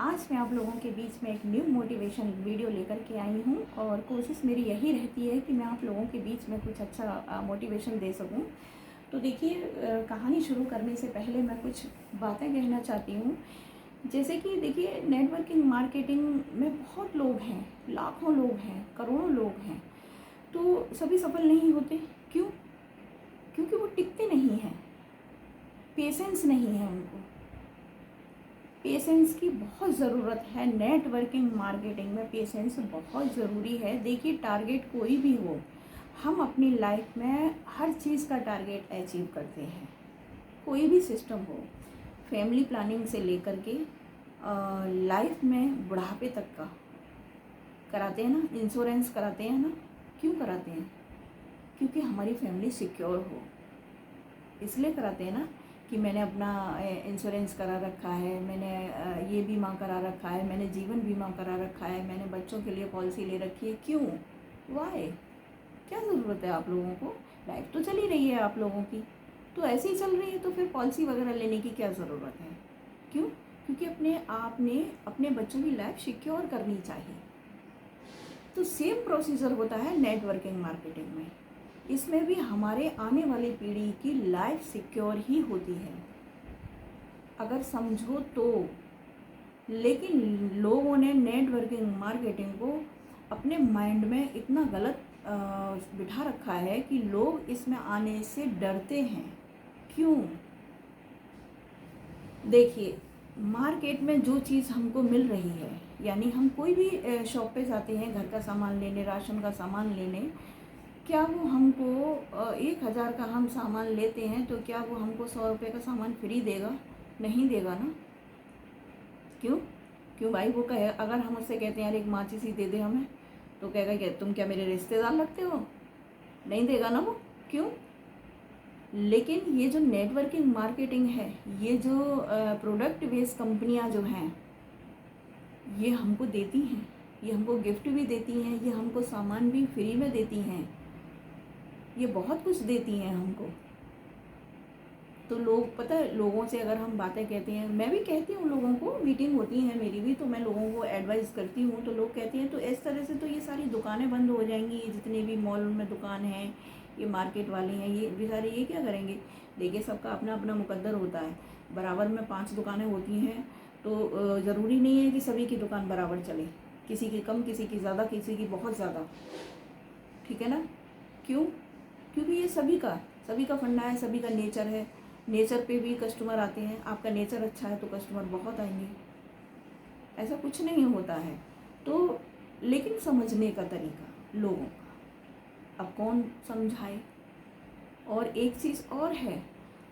आज मैं आप लोगों के बीच में एक न्यू मोटिवेशन वीडियो लेकर के आई हूँ और कोशिश मेरी यही रहती है कि मैं आप लोगों के बीच में कुछ अच्छा मोटिवेशन दे सकूँ। तो देखिए, कहानी शुरू करने से पहले मैं कुछ बातें कहना चाहती हूँ। जैसे कि देखिए, नेटवर्किंग मार्केटिंग में बहुत लोग हैं, लाखों लोग हैं, करोड़ों लोग हैं, तो सभी सफल नहीं होते। क्यों? क्योंकि वो टिकते नहीं हैं, पेशेंस नहीं है उनको। पेशेंस की बहुत ज़रूरत है। नेटवर्किंग मार्केटिंग में पेशेंस बहुत ज़रूरी है। देखिए, टारगेट कोई भी हो, हम अपनी लाइफ में हर चीज़ का टारगेट अचीव करते हैं। कोई भी सिस्टम हो, फैमिली प्लानिंग से लेकर के लाइफ में बुढ़ापे तक का कराते हैं ना, इंश्योरेंस कराते हैं ना। क्यों कराते हैं? क्योंकि हमारी फैमिली सिक्योर हो, इसलिए कराते हैं ना कि मैंने अपना इंश्योरेंस करा रखा है, मैंने ये बीमा करा रखा है, मैंने जीवन बीमा करा रखा है, मैंने बच्चों के लिए पॉलिसी ले रखी है। क्यों? वाई? क्या ज़रूरत है आप लोगों को? लाइफ तो चली रही है आप लोगों की, तो ऐसे ही चल रही है, तो फिर पॉलिसी वगैरह लेने की क्या ज़रूरत है? क्यों? क्योंकि अपने आप ने अपने बच्चों की लाइफ सिक्योर करनी चाहिए। तो सेम प्रोसीजर होता है नेटवर्किंग मार्केटिंग में। इसमें भी हमारे आने वाली पीढ़ी की लाइफ सिक्योर ही होती है, अगर समझो तो। लेकिन लोगों ने नेटवर्किंग मार्केटिंग को अपने माइंड में इतना गलत बिठा रखा है कि लोग इसमें आने से डरते हैं। क्यों? देखिए, मार्केट में जो चीज़ हमको मिल रही है, यानी हम कोई भी शॉप पे जाते हैं घर का सामान लेने, राशन का सामान लेने, क्या वो हमको 1,000 का हम सामान लेते हैं तो क्या वो हमको 100 रुपये का सामान फ्री देगा? नहीं देगा ना। क्यों? क्यों भाई? वो कहे, अगर हम उससे कहते हैं यार एक माचिस ही दे दे हमें, तो कहेगा कि तुम क्या मेरे रिश्तेदार लगते हो? नहीं देगा ना वो। क्यों? लेकिन ये जो नेटवर्किंग मार्केटिंग है, ये जो प्रोडक्ट बेस्ड कंपनियां जो हैं, ये हमको देती हैं, ये हमको गिफ्ट भी देती हैं, ये हमको सामान भी फ्री में देती हैं, ये बहुत कुछ देती हैं हमको। तो लोग, पता है, लोगों से अगर हम बातें कहते हैं, मैं भी कहती हूँ लोगों को, मीटिंग होती है मेरी भी, तो मैं लोगों को एडवाइस करती हूँ, तो लोग कहते हैं तो इस तरह से तो ये सारी दुकानें बंद हो जाएंगी, ये जितने भी मॉल में दुकान हैं, ये मार्केट वाले हैं, ये बेचारे ये क्या करेंगे? देखिए, सबका अपना अपना मुकद्दर होता है। बराबर में 5 दुकानें होती हैं, तो ज़रूरी नहीं है कि सभी की दुकान बराबर चले, किसी की कम, किसी की ज़्यादा, किसी की बहुत ज़्यादा। ठीक है ना? क्यों? क्योंकि ये सभी का फंडा है, सभी का नेचर है। नेचर पे भी कस्टमर आते हैं। आपका नेचर अच्छा है तो कस्टमर बहुत आएंगे, ऐसा कुछ नहीं होता है। तो लेकिन समझने का तरीका लोगों का, अब कौन समझाए? और एक चीज़ और है,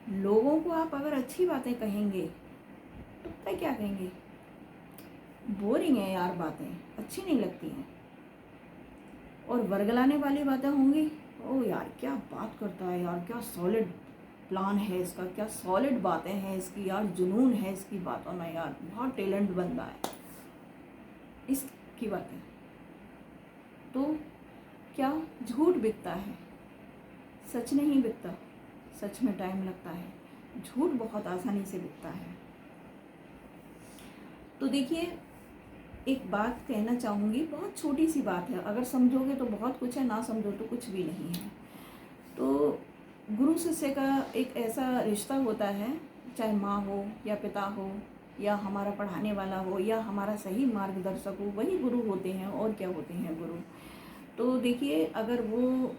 लोगों को आप अगर अच्छी बातें कहेंगे तो पता है क्या कहेंगे? बोरिंग है यार, बातें अच्छी नहीं लगती हैं। और वर्गलाने वाली बातें होंगी, ओ यार क्या बात करता है यार, क्या सॉलिड प्लान है इसका, क्या सॉलिड बातें हैं इसकी यार, जुनून है इसकी बातों में यार, बहुत टैलेंट बंदा है, इसकी बातें। तो क्या झूठ बिकता है, सच नहीं बिकता। सच में टाइम लगता है, झूठ बहुत आसानी से बिकता है। तो देखिए, एक बात कहना चाहूँगी, बहुत छोटी सी बात है, अगर समझोगे तो बहुत कुछ है, ना समझो तो कुछ भी नहीं है। तो गुरु शिष्य का एक ऐसा रिश्ता होता है, चाहे माँ हो या पिता हो या हमारा पढ़ाने वाला हो या हमारा सही मार्गदर्शक हो, वही गुरु होते हैं। और क्या होते हैं गुरु? तो देखिए, अगर वो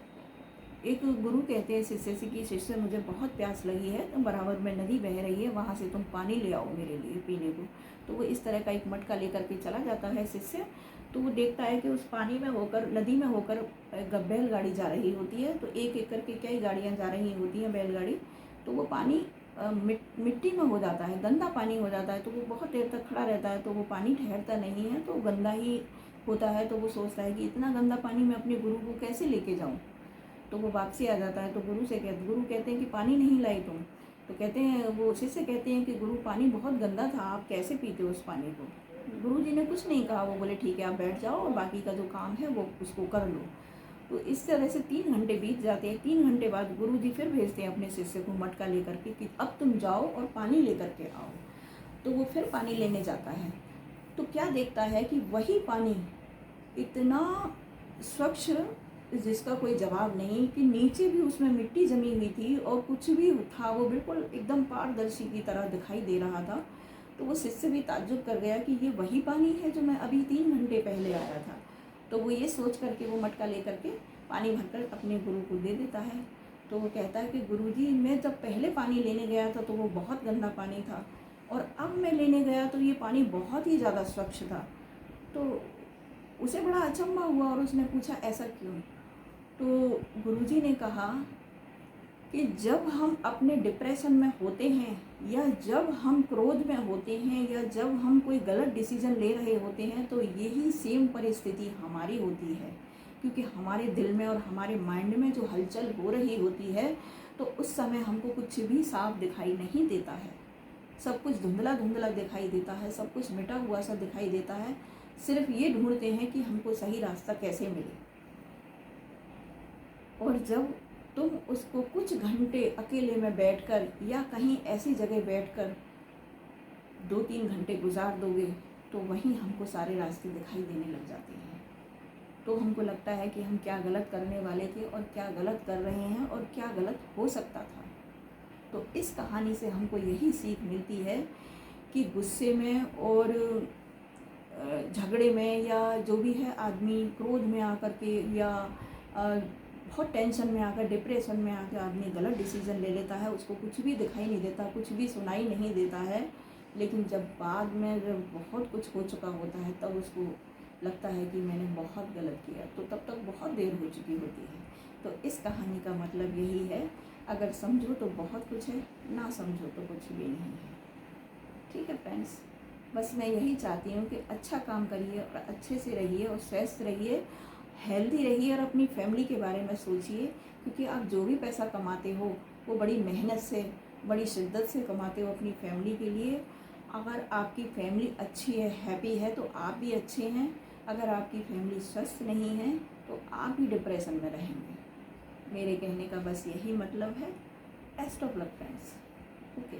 एक गुरु कहते हैं शिष्य से कि शिष्य मुझे बहुत प्यास लगी है, तो बराबर में नदी बह रही है, वहाँ से तुम पानी ले आओ मेरे लिए पीने को। तो वो इस तरह का एक मटका लेकर के चला जाता है शिष्य। तो वो देखता है कि उस पानी में होकर, नदी में होकर बैलगाड़ी जा रही होती है, तो एक एक करके कई गाड़ियाँ जा रही होती हैं बैलगाड़ी। तो वो पानी मिट्टी में हो जाता है, गंदा पानी हो जाता है। तो वो बहुत देर तक खड़ा रहता है, तो वो पानी ठहरता नहीं है, तो गंदा ही होता है। तो वो सोचता है कि इतना गंदा पानी मैं अपने गुरु को कैसे लेके जाऊँ। तो वो वापसी आ जाता है। तो गुरु कहते हैं कि पानी नहीं लाई तुम? तो कहते हैं, वो शिष्य कहते हैं कि गुरु पानी बहुत गंदा था, आप कैसे पीते हो उस पानी को? गुरु जी ने कुछ नहीं कहा, वो बोले ठीक है आप बैठ जाओ और बाकी का जो काम है वो उसको कर लो। तो इस तरह से 3 घंटे बीत जाते हैं। 3 घंटे बाद गुरु जी फिर भेजते हैं अपने शिष्य को मटका लेकर के कि अब तुम जाओ और पानी लेकर के आओ। तो वो फिर पानी लेने जाता है। तो क्या देखता है कि वही पानी इतना स्वच्छ, जिसका कोई जवाब नहीं, कि नीचे भी उसमें मिट्टी जमी हुई थी और कुछ भी था, वो बिल्कुल एकदम पारदर्शी की तरह दिखाई दे रहा था। तो वो शिष्य भी ताज्जुब कर गया कि ये वही पानी है जो मैं अभी 3 घंटे पहले आया था। तो वो ये सोच करके वो मटका लेकर के पानी भरकर अपने गुरु को दे देता है। तो वो कहता है कि गुरुजी, मैं जब पहले पानी लेने गया था तो वो बहुत गंदा पानी था, और अब मैं लेने गया तो ये पानी बहुत ही ज़्यादा स्वच्छ था। तो उसे बड़ा अचंभा हुआ और उसने पूछा ऐसा क्यों। तो गुरुजी ने कहा कि जब हम अपने डिप्रेशन में होते हैं, या जब हम क्रोध में होते हैं, या जब हम कोई गलत डिसीजन ले रहे होते हैं, तो यही सेम परिस्थिति हमारी होती है। क्योंकि हमारे दिल में और हमारे माइंड में जो हलचल हो रही होती है, तो उस समय हमको कुछ भी साफ दिखाई नहीं देता है। सब कुछ धुंधला धुंधला दिखाई देता है, सब कुछ मिटा हुआ सा दिखाई देता है। सिर्फ ये ढूंढते हैं कि हमको सही रास्ता कैसे मिले। और जब तुम उसको कुछ घंटे अकेले में बैठकर या कहीं ऐसी जगह बैठकर 2-3 घंटे गुजार दोगे, तो वहीं हमको सारे रास्ते दिखाई देने लग जाते हैं। तो हमको लगता है कि हम क्या गलत करने वाले थे और क्या गलत कर रहे हैं और क्या गलत हो सकता था। तो इस कहानी से हमको यही सीख मिलती है कि गुस्से में और झगड़े में, या जो भी है, आदमी क्रोध में आकर के, या बहुत टेंशन में आकर, डिप्रेशन में आकर आदमी गलत डिसीजन ले लेता है। उसको कुछ भी दिखाई नहीं देता, कुछ भी सुनाई नहीं देता है। लेकिन जब बाद में जब बहुत कुछ हो चुका होता है, तब उसको लगता है कि मैंने बहुत गलत किया। तो तब तक बहुत देर हो चुकी होती है। तो इस कहानी का मतलब यही है, अगर समझो तो बहुत कुछ है, ना समझो तो कुछ भी नहीं है। ठीक है फ्रेंड्स, बस मैं यही चाहती हूँ कि अच्छा काम करिए और अच्छे से रहिए और स्वस्थ रहिए, हेल्दी रहिए, और अपनी फैमिली के बारे में सोचिए। क्योंकि आप जो भी पैसा कमाते हो, वो बड़ी मेहनत से, बड़ी शिद्दत से कमाते हो अपनी फैमिली के लिए। अगर आपकी फैमिली अच्छी है, हैप्पी है, तो आप भी अच्छे हैं। अगर आपकी फैमिली स्वस्थ नहीं है, तो आप भी डिप्रेशन में रहेंगे। मेरे कहने का बस यही मतलब है। Best of luck friends. Okay.